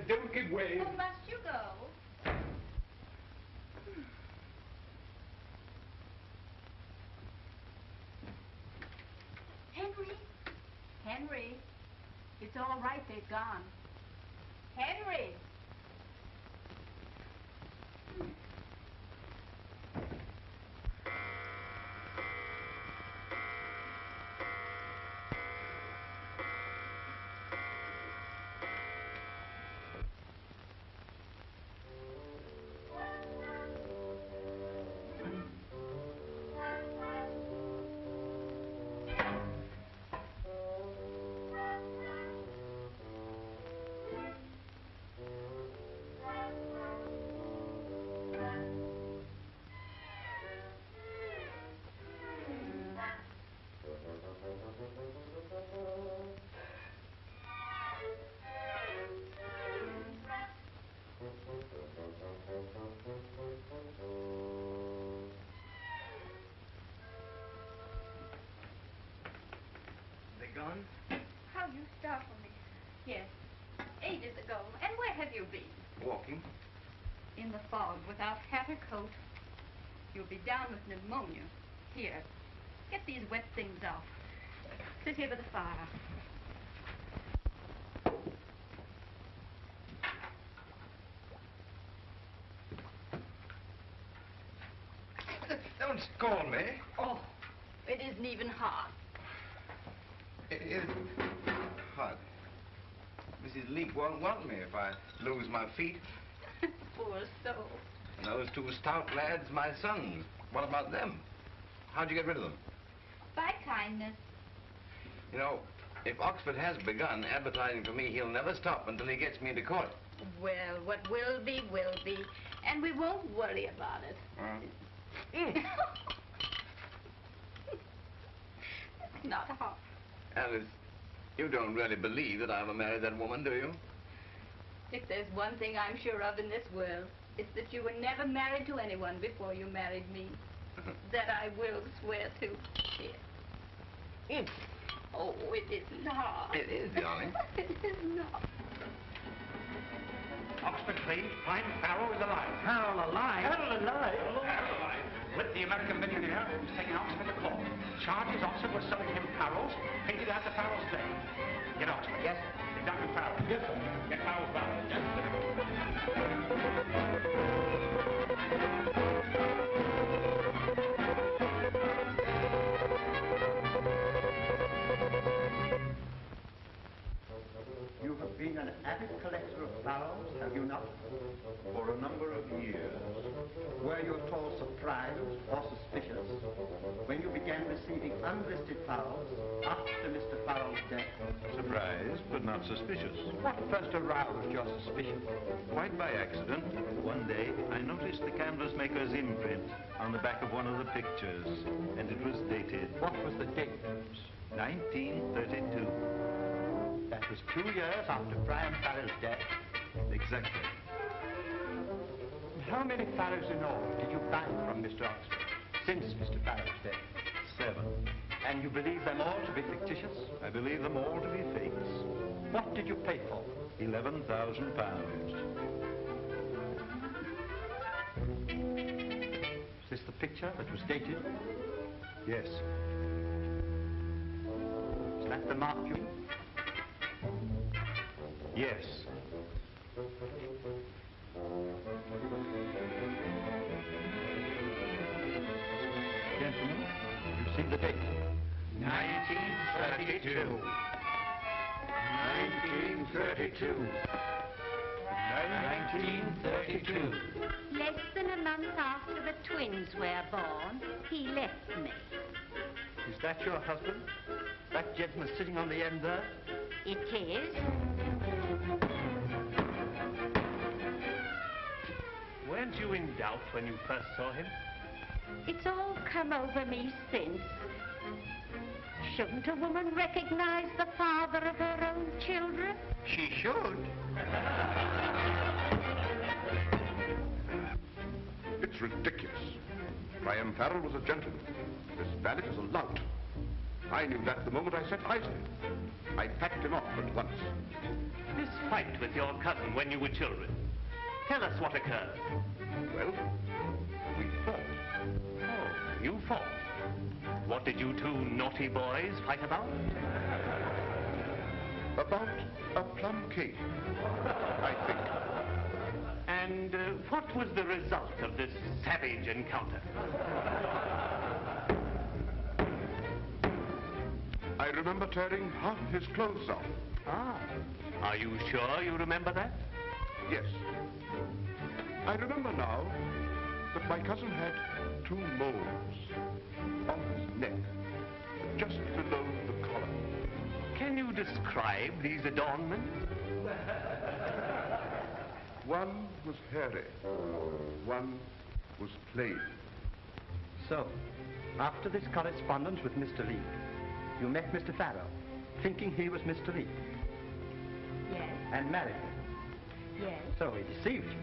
Don't give way. Oh, must you go? Henry? Henry, it's all right, they've gone. Henry! gone? How you startle me. Yes, ages ago. And where have you been? Walking. In the fog, without hat or coat. You'll be down with pneumonia. Here, get these wet things off. Sit here by the fire. Don't scold me. Oh, it isn't even hot. It is hot. Mrs. Leake won't want me if I lose my feet. Poor soul. And those two stout lads, my sons. What about them? How'd you get rid of them? By kindness. You know, if Oxford has begun advertising for me, he'll never stop until he gets me into court. Well, what will be, will be. And we won't worry about it. It's not hot. Alice, you don't really believe that I'll marry that woman, do you? If there's one thing I'm sure of in this world, it's that you were never married to anyone before you married me. That I will swear to. Here. Oh, it isn't hot. It is, darling. It is not. Oxford please. Prime Farrow is alive. Farrell alive? Farrell alive? Farrell alive. With the American millionaire who's taking Oxford to court. Charges Oxford was selling him Farrells, painted after Farrell's name. Get Oxford. Yes. Get Dr. Farrell. Yes, sir. Get Farrell's ballot. Yes, sir. You have been an avid collector of Farrells, have you not? For a number of years. Were you at all surprised or suspicious when you began receiving unlisted Farrells after Mr. Farrell's death? Surprised, but not suspicious. What first aroused your suspicion? Quite by accident, one day I noticed the canvas maker's imprint on the back of one of the pictures, and it was dated. What was the date? 1932. That was 2 years after Brian Farrell's death. Exactly. How many Farrells in all did you buy from Mr. Oxford since Mr. Farrell's death? 7. And you believe them all to be fictitious? I believe them all to be fakes. What did you pay for? £11,000. Is this the picture that was dated? Yes. Is that the mark you? Yes. Gentlemen, you see the date. 1932. 1932. 1932. Less than a month after the twins were born, he left me. Is that your husband? That gentleman sitting on the end there? It is. Weren't you in doubt when you first saw him? It's all come over me since. Shouldn't a woman recognize the father of her own children? She should. It's ridiculous. Graham Farrell was a gentleman. This valet is a lout. I knew that the moment I set eyes on him. I packed him off at once. This fight with your cousin when you were children. Tell us what occurred. Well, we fought. Oh, you fought. What did you two naughty boys fight about? About a plum cake, I think. And what was the result of this savage encounter? I remember tearing half his clothes off. Ah. Are you sure you remember that? Yes. I remember now that my cousin had 2 moles on his neck, just below the collar. Can you describe these adornments? One was hairy, one was plain. So, after this correspondence with Mr. Leake, you met Mr. Farrell, thinking he was Mr. Leake, Yes. and married him. Yes. So he deceived you.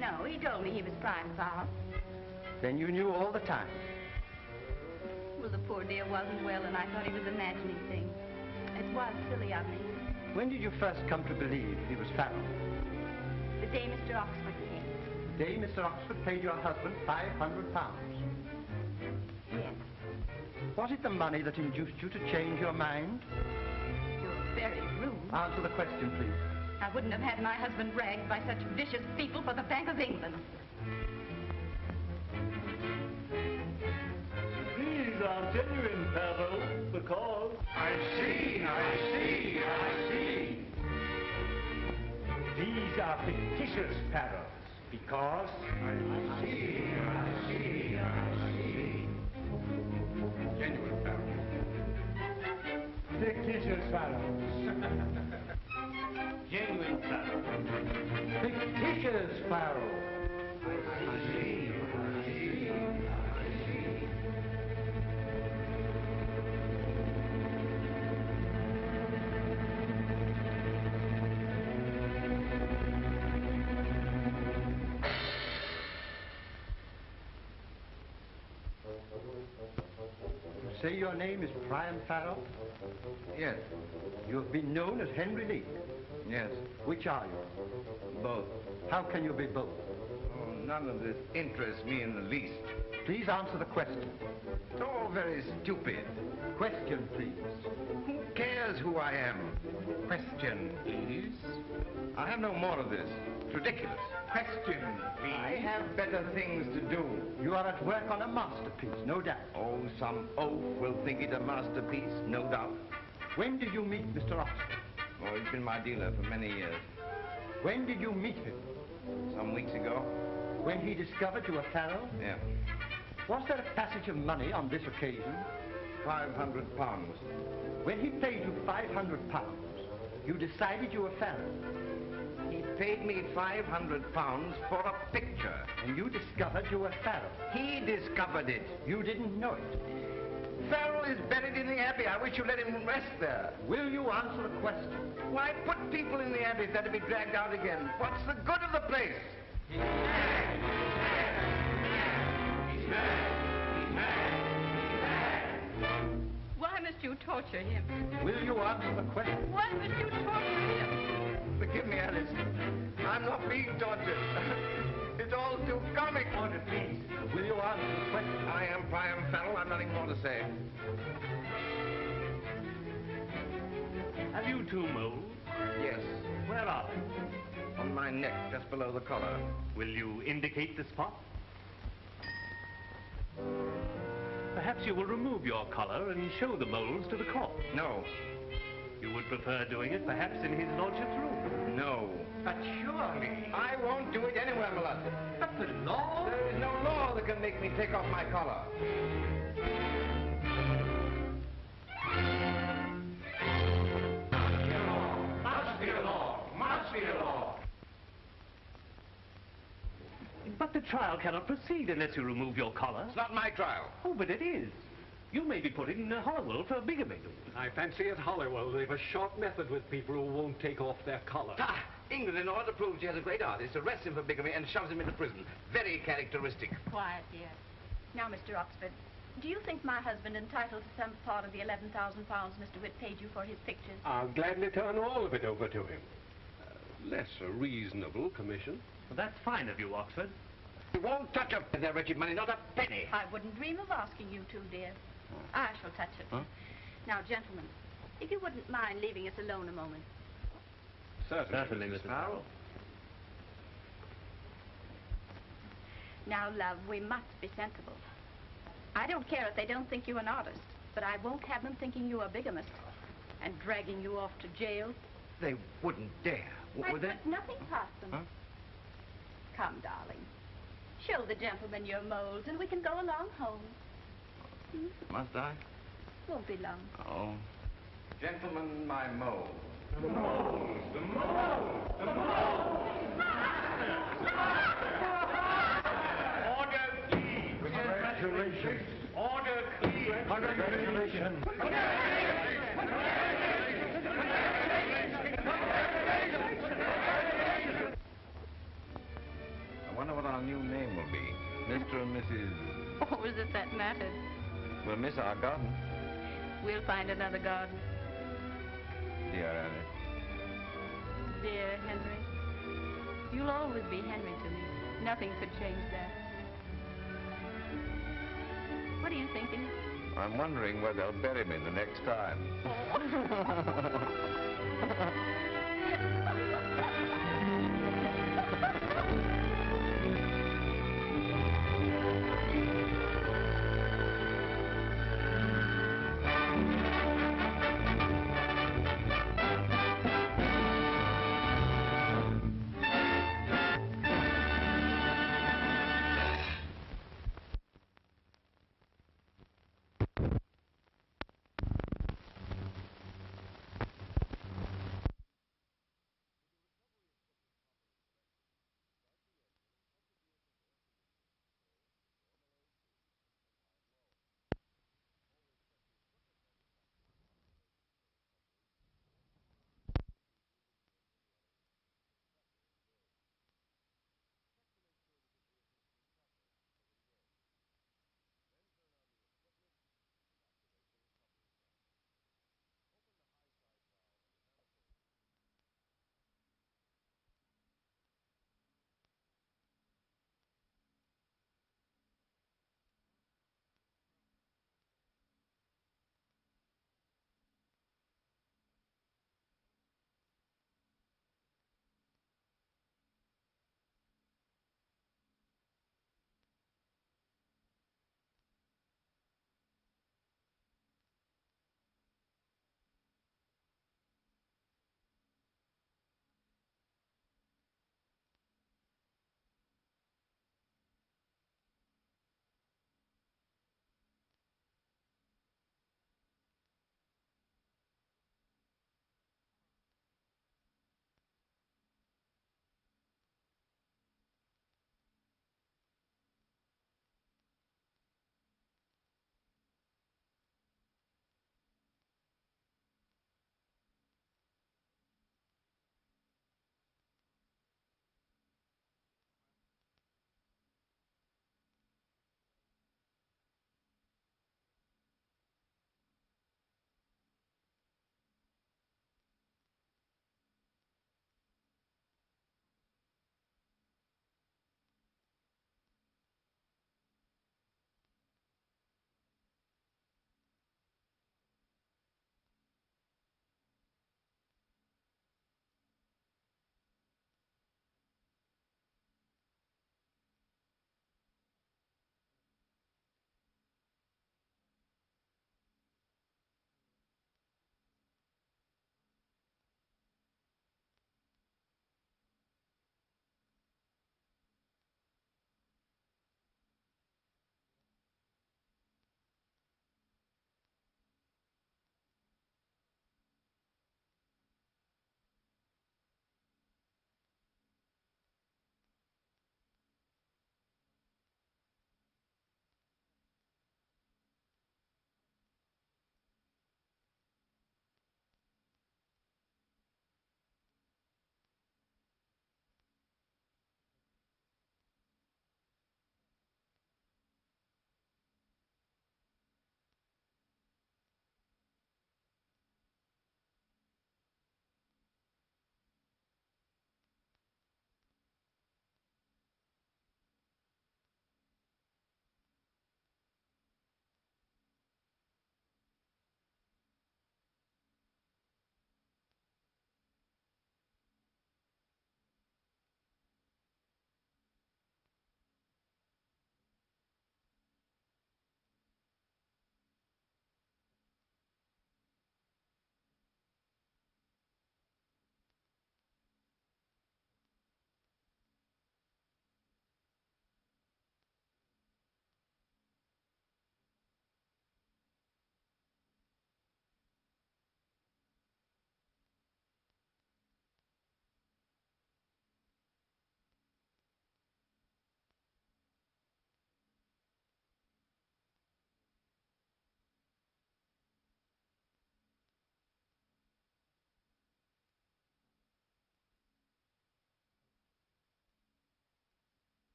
No, he told me he was Prime Farrell. Then you knew all the time. Well, the poor poor dear wasn't well, and I thought he was imagining things. It was silly of me. When did you first come to believe he was Farrell? The day Mr. Oxford came. The day Mr. Oxford paid your husband £500. Yes. Was it the money that induced you to change your mind? You're very rude. Answer the question, please. I wouldn't have had my husband dragged by such vicious people for the Bank of England. These are genuine pearls because... I see. These are fictitious pearls because... I see. Genuine pearls. Fictitious pearls. Genuine pearls. Fictitious Farrell. I see. You say your name is Priam Farrell? Yes. You have been known as Henry Lee. Yes. Which are you? Both. How can you be both? Oh, none of this interests me in the least. Please answer the question. It's all very stupid. Question, please. Who cares who I am? Question, please. I have no more of this. It's ridiculous. Question, please. I have better things to do. You are at work on a masterpiece, no doubt. Oh, some oaf will think it a masterpiece, no doubt. When did you meet Mr. Oxford? Oh, he's been my dealer for many years. When did you meet him? Some weeks ago. When he discovered you were Farrell? Yeah. Was there a passage of money on this occasion? £500. When he paid you £500, you decided you were Farrell. He paid me £500 for a picture. And you discovered you were Farrell. He discovered it. You didn't know it. Farrell is buried in the Abbey. I wish you let him rest there. Will you answer the question? Why put people in the Abbey if they're to be dragged out again? What's the good of the place? He's mad. He's mad. Why must you torture him? Will you answer the question? Why must you torture him? Forgive me, Alice. I'm not being tortured. It's all too comic. Order, please. Will you answer the question? I am Priam Farrell. I've nothing more to say. Have you two moles? Yes. Where are they? On my neck, just below the collar. Will you indicate the spot? Perhaps you will remove your collar and show the moles to the court. No. You would prefer doing it perhaps in his lordship's room? No. But surely... I won't do it anywhere, my lord. But the law... There is no law that can make me take off my collar. Must be a law. Must be a law. But the trial cannot proceed unless you remove your collar. It's not my trial. Oh, but it is. You may be put in Holywell for bigamy. I fancy at Holywell they've a short method with people who won't take off their collar. Ah, England, in order to prove she has a great artist, arrests him for bigamy and shoves him into prison. Very characteristic. Quiet, dear. Now, Mr. Oxford, do you think my husband entitled to some part of the £11,000 Mr. Witt paid you for his pictures? I'll gladly turn all of it over to him. Less a reasonable commission. Well, that's fine of you, Oxford. You won't touch their wretched money, not a penny. I wouldn't dream of asking you to, dear. I shall touch it. Huh? Now, gentlemen, if you wouldn't mind leaving us alone a moment. Certainly, Mrs. Farrell. Now, love, we must be sensible. I don't care if they don't think you an artist, but I won't have them thinking you a bigamist and dragging you off to jail. They wouldn't dare. I Would they? put nothing past them. Huh? Come, darling. Show the gentleman your moles, and we can go along home. Must I? Won't be long. Oh. Gentlemen, my mole. The moles! The moles! The moles! Order, please. Congratulations. Order, please. Congratulations. I wonder what our new name will be. Mr. and Mrs. Oh, is it that matter? We'll miss our garden. We'll find another garden. Dear Alice. Dear Henry. You'll always be Henry to me. Nothing could change that. What are you thinking? I'm wondering where they'll bury me the next time.